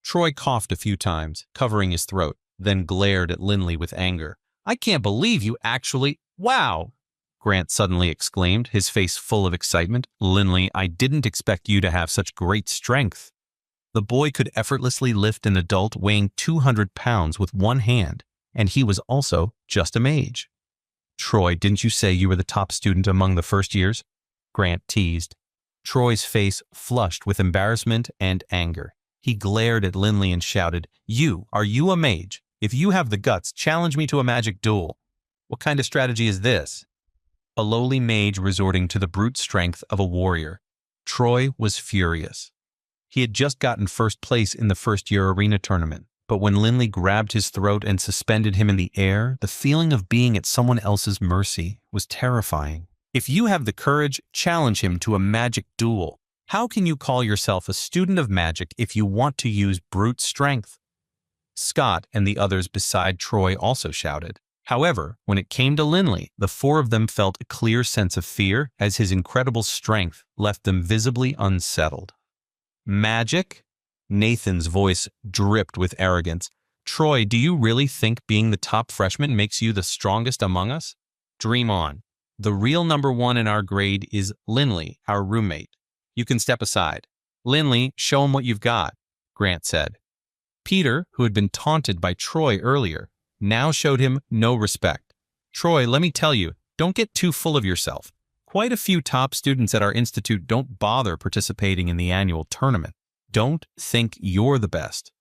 Troy coughed a few times, covering his throat, then glared at Linley with anger. I can't believe you actually— Wow! Grant suddenly exclaimed, his face full of excitement. Linley, I didn't expect you to have such great strength. The boy could effortlessly lift an adult weighing 200 pounds with one hand, and he was also just a mage. Troy, didn't you say you were the top student among the first years? Grant teased. Troy's face flushed with embarrassment and anger. He glared at Linley and shouted, Are you a mage? If you have the guts, challenge me to a magic duel. What kind of strategy is this? A lowly mage resorting to the brute strength of a warrior. Troy was furious. He had just gotten first place in the first-year arena tournament, but when Linley grabbed his throat and suspended him in the air, the feeling of being at someone else's mercy was terrifying. If you have the courage, challenge him to a magic duel. How can you call yourself a student of magic if you want to use brute strength? Scott and the others beside Troy also shouted. However, when it came to Linley, the four of them felt a clear sense of fear as his incredible strength left them visibly unsettled. Magic? Nathan's voice dripped with arrogance. Troy, do you really think being the top freshman makes you the strongest among us? Dream on. The real number one in our grade is Linley, our roommate. You can step aside. Linley, show him what you've got, Grant said. Peter, who had been taunted by Troy earlier, now showed him no respect. Troy, let me tell you, don't get too full of yourself. Quite a few top students at our institute don't bother participating in the annual tournament. Don't think you're the best.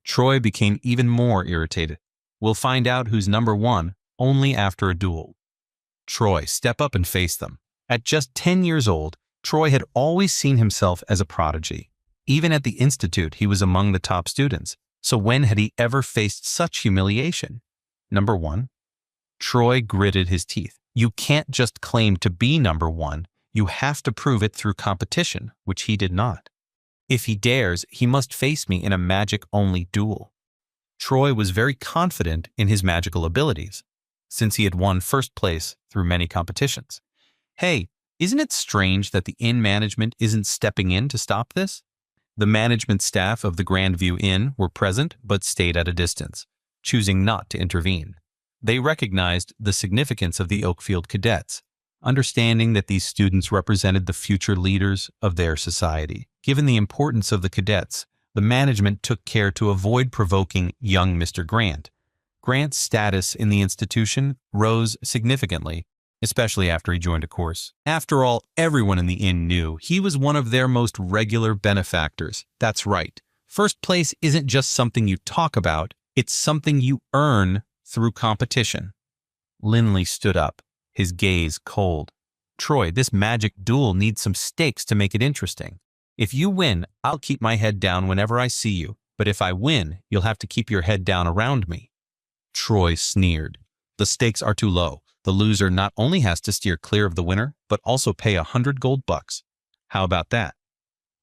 Troy became even more irritated. We'll find out who's number one only after a duel. Troy, step up and face them. At just 10 years old, Troy had always seen himself as a prodigy. Even at the institute, he was among the top students. So when had he ever faced such humiliation? Number one. Troy gritted his teeth. You can't just claim to be number one. You have to prove it through competition, which he did not. If he dares, he must face me in a magic-only duel. Troy was very confident in his magical abilities, since he had won first place through many competitions. Hey, isn't it strange that the inn management isn't stepping in to stop this? The management staff of the Grandview Inn were present but stayed at a distance, choosing not to intervene. They recognized the significance of the Oakfield cadets, understanding that these students represented the future leaders of their society. Given the importance of the cadets, the management took care to avoid provoking young Mr. Grant. Grant's status in the institution rose significantly, especially after he joined a course. After all, everyone in the inn knew he was one of their most regular benefactors. That's right. First place isn't just something you talk about, it's something you earn through competition. Linley stood up, his gaze cold. Troy, this magic duel needs some stakes to make it interesting. If you win, I'll keep my head down whenever I see you, but if I win, you'll have to keep your head down around me. Troy sneered. The stakes are too low. The loser not only has to steer clear of the winner, but also pay 100 gold bucks. How about that?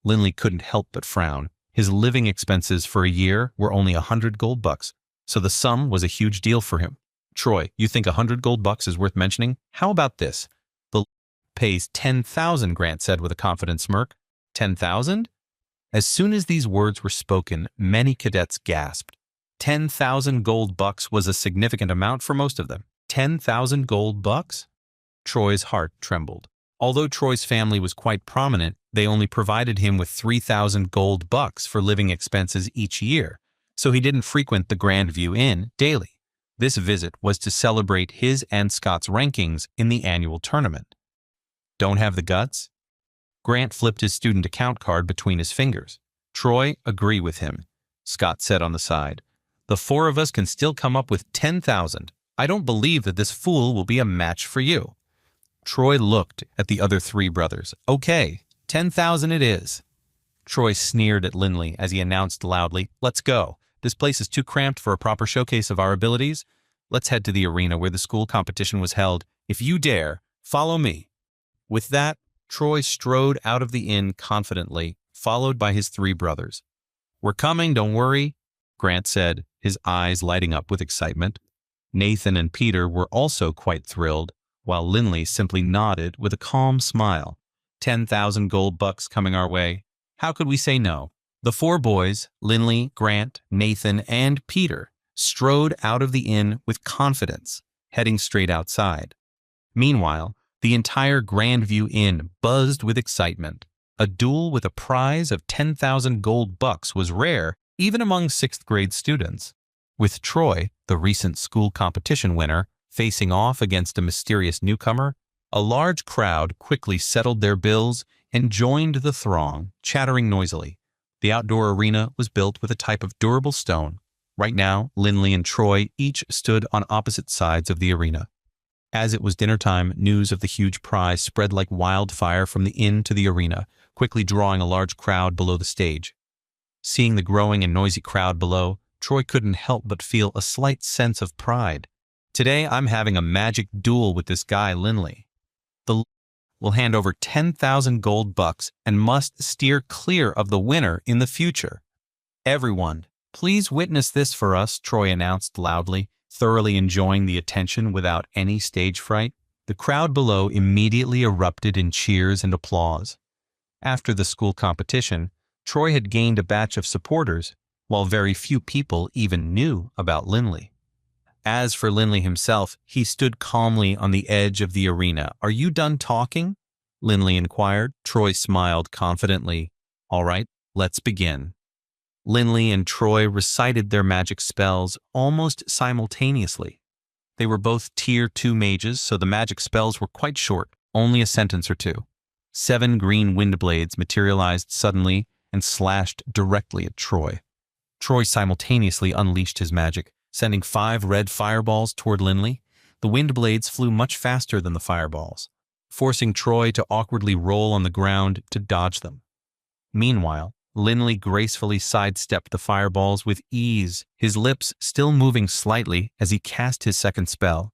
Linley couldn't help but frown. His living expenses for a year were only 100 gold bucks, so the sum was a huge deal for him. Troy, you think 100 gold bucks is worth mentioning? How about this? The pays 10,000, Grant said with a confident smirk. 10,000? As soon as these words were spoken, many cadets gasped. 10,000 gold bucks was a significant amount for most of them. 10,000 gold bucks? Troy's heart trembled. Although Troy's family was quite prominent, they only provided him with 3,000 gold bucks for living expenses each year, so he didn't frequent the Grandview Inn daily. This visit was to celebrate his and Scott's rankings in the annual tournament. Don't have the guts? Grant flipped his student account card between his fingers. Troy, agree with him, Scott said on the side. The four of us can still come up with 10,000. I don't believe that this fool will be a match for you. Troy looked at the other three brothers. Okay, 10,000 it is. Troy sneered at Linley as he announced loudly, let's go. This place is too cramped for a proper showcase of our abilities. Let's head to the arena where the school competition was held. If you dare, follow me. With that, Troy strode out of the inn confidently, followed by his three brothers. We're coming, don't worry, Grant said, his eyes lighting up with excitement. Nathan and Peter were also quite thrilled, while Linley simply nodded with a calm smile. 10,000 gold bucks coming our way. How could we say no? The four boys, Linley, Grant, Nathan, and Peter, strode out of the inn with confidence, heading straight outside. Meanwhile, the entire Grandview Inn buzzed with excitement. A duel with a prize of 10,000 gold bucks was rare even among 6th grade students. With Troy, the recent school competition winner, facing off against a mysterious newcomer, a large crowd quickly settled their bills and joined the throng, chattering noisily. The outdoor arena was built with a type of durable stone. Right now, Linley and Troy each stood on opposite sides of the arena. As it was dinner time, news of the huge prize spread like wildfire from the inn to the arena, quickly drawing a large crowd below the stage. Seeing the growing and noisy crowd below, Troy couldn't help but feel a slight sense of pride. Today, I'm having a magic duel with this guy, Linley. The will hand over 10,000 gold bucks and must steer clear of the winner in the future. Everyone, please witness this for us, Troy announced loudly, thoroughly enjoying the attention without any stage fright. The crowd below immediately erupted in cheers and applause. After the school competition, Troy had gained a batch of supporters, while very few people even knew about Linley. As for Linley himself, he stood calmly on the edge of the arena. "Are you done talking?" Linley inquired. Troy smiled confidently. "All right, let's begin." Linley and Troy recited their magic spells almost simultaneously. They were both Tier 2 mages, so the magic spells were quite short, only a sentence or two. 7 green wind blades materialized suddenly and slashed directly at Troy. Troy simultaneously unleashed his magic, sending 5 red fireballs toward Linley. The wind blades flew much faster than the fireballs, forcing Troy to awkwardly roll on the ground to dodge them. Meanwhile, Linley gracefully sidestepped the fireballs with ease, his lips still moving slightly as he cast his second spell.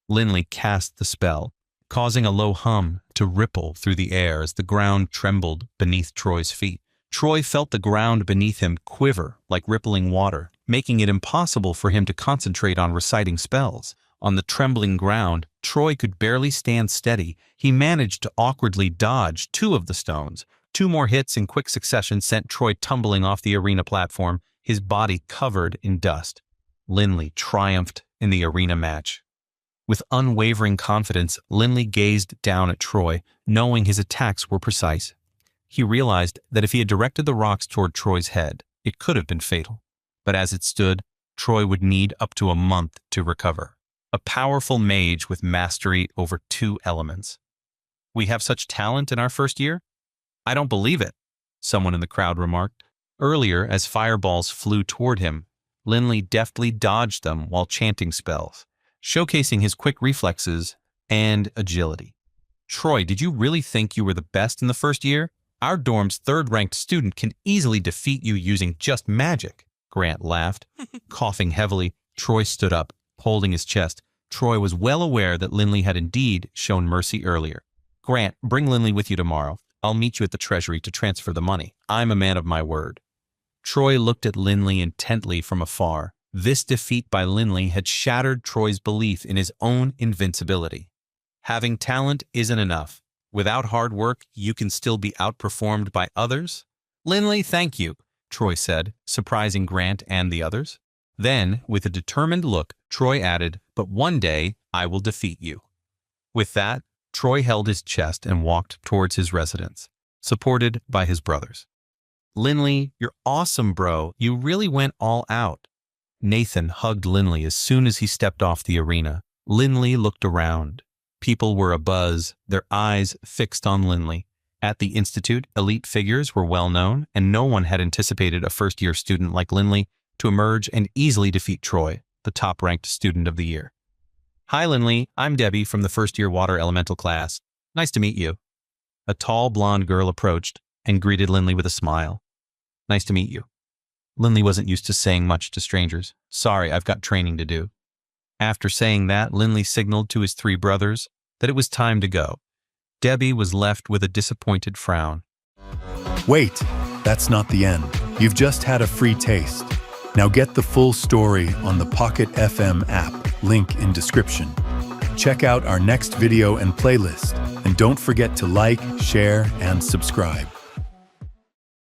Linley cast the spell, causing a low hum to ripple through the air as the ground trembled beneath Troy's feet. Troy felt the ground beneath him quiver like rippling water, making it impossible for him to concentrate on reciting spells. On the trembling ground, Troy could barely stand steady. He managed to awkwardly dodge 2 of the stones. 2 more hits in quick succession sent Troy tumbling off the arena platform, his body covered in dust. Linley triumphed in the arena match. With unwavering confidence, Linley gazed down at Troy, knowing his attacks were precise. He realized that if he had directed the rocks toward Troy's head, it could have been fatal. But as it stood, Troy would need up to a month to recover. A powerful mage with mastery over 2 elements. "We have such talent in our first year?" "I don't believe it," someone in the crowd remarked. Earlier, as fireballs flew toward him, Linley deftly dodged them while chanting spells, showcasing his quick reflexes and agility. "Troy, did you really think you were the best in the first year? Our dorm's 3rd-ranked student can easily defeat you using just magic," Grant laughed. Coughing heavily, Troy stood up, holding his chest. Troy was well aware that Linley had indeed shown mercy earlier. "Grant, bring Linley with you tomorrow. I'll meet you at the treasury to transfer the money. I'm a man of my word." Troy looked at Linley intently from afar. This defeat by Linley had shattered Troy's belief in his own invincibility. Having talent isn't enough. Without hard work, you can still be outperformed by others? "Linley, thank you," Troy said, surprising Grant and the others. Then, with a determined look, Troy added, "But one day, I will defeat you." With that, Troy held his chest and walked towards his residence, supported by his brothers. "Linley, you're awesome, bro. You really went all out." Nathan hugged Linley as soon as he stepped off the arena. Linley looked around. People were abuzz, their eyes fixed on Linley. At the Institute, elite figures were well known, and no one had anticipated a first-year student like Linley to emerge and easily defeat Troy, the top-ranked student of the year. "Hi, Linley. I'm Debbie from the first-year water elemental class. Nice to meet you." A tall, blonde girl approached and greeted Linley with a smile. "Nice to meet you." Linley wasn't used to saying much to strangers. "Sorry, I've got training to do." After saying that, Linley signaled to his 3 brothers that it was time to go. Debbie was left with a disappointed frown. Wait, that's not the end. You've just had a free taste. Now get the full story on the Pocket FM app, link in description. Check out our next video and playlist, and don't forget to like, share, and subscribe.